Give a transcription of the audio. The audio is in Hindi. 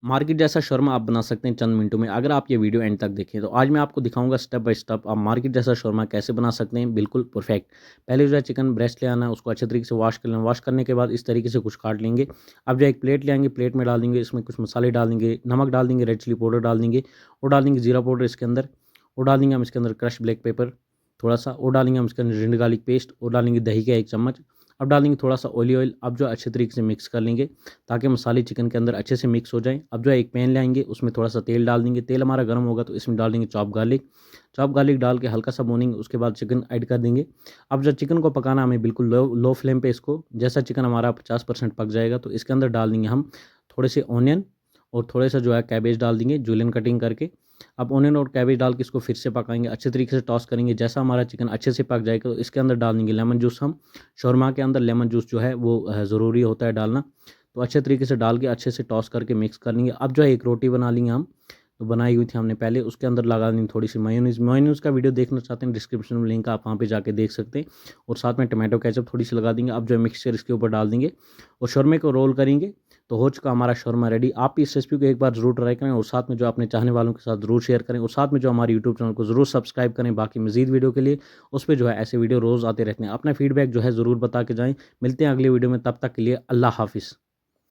मार्केट जैसा शौरमा आप बना सकते हैं चंद मिनटों में अगर आप ये वीडियो एंड तक देखें। तो आज मैं आपको दिखाऊंगा स्टेप बाय स्टेप आप मार्केट जैसा शौरमा कैसे बना सकते हैं, बिल्कुल परफेक्ट। पहले जो है चिकन ब्रेस्ट ले आना है, उसको अच्छे तरीके से वॉश कर लेना। वॉश करने के बाद इस तरीके से कुछ काट लेंगे। अब जो एक प्लेट ले आएंगे, प्लेट में डाल देंगे, इसमें कुछ मसाले डाल देंगे, नमक डाल देंगे, रेड चिली पाउडर डाल देंगे, और डाल देंगे जीरा पाउडर इसके अंदर, और डाल देंगे हम इसके अंदर क्रश ब्लैक पेपर थोड़ा सा, और डालेंगे हम इसके अंदर जिंजर गार्लिक पेस्ट, और डालेंगे दही का 1 चम्मच। अब डालेंगे थोड़ा सा ऑयल। अब जो अच्छे तरीके से मिक्स कर लेंगे ताकि मसाले चिकन के अंदर अच्छे से मिक्स हो जाएं। अब जो है एक पैन ले आएंगे, उसमें थोड़ा सा तेल डाल देंगे। तेल हमारा गर्म होगा तो इसमें डाल देंगे चॉप गार्लिक। चॉप गार्लिक डाल के हल्का सा भूनेंगे, उसके बाद चिकन ऐड कर देंगे। अब जो चिकन को पकाना हमें बिल्कुल लो फ्लेम पे इसको, जैसा चिकन हमारा 50% पक जाएगा तो इसके अंदर डाल देंगे हम थोड़े से ऑनियन, और थोड़े सा जो है कैबेज डाल देंगे जूलियन कटिंग करके। अब ऑनियन और कैबेज डाल के इसको फिर से पकाएंगे, अच्छे तरीके से टॉस करेंगे। जैसा हमारा चिकन अच्छे से पक जाएगा तो इसके अंदर डाल देंगे लेमन जूस। हम शौरमा के अंदर लेमन जूस जो है वो ज़रूरी होता है डालना। तो अच्छे तरीके से डाल के अच्छे से टॉस करके मिक्स कर लेंगे। अब जो है एक रोटी बना लेंगे हम, तो बनाई हुई थी हमने पहले, उसके अंदर लगा देंगे थोड़ी सी मेयोनीज़। मेयोनीज़ का वीडियो देखना चाहते हैं, डिस्क्रिप्शन में लिंक, आप वहाँ पे जाके देख सकते हैं। और साथ में टमाटो केचप थोड़ी सी लगा देंगे। अब जो है मिक्सचर इसके ऊपर डाल देंगे और शौरमे को रोल करेंगे। तो हो चुका हमारा शौरमा रेडी। आप भी इस रेसिपी को एक बार ज़रूर ट्राई करें, और साथ में जो अपने चाहने वालों के साथ ज़रूर शेयर करें, और साथ में जो हमारे यूट्यूब चैनल को ज़रूर सब्सक्राइब करें बाकी मज़ीद वीडियो के लिए। उस पर जो है ऐसे वीडियो रोज़ आते रहते हैं। अपना फीडबैक जो है ज़रूर बता के जाएँ। मिलते हैं अगली वीडियो में, तब तक के लिए अल्लाह हाफ़िज़।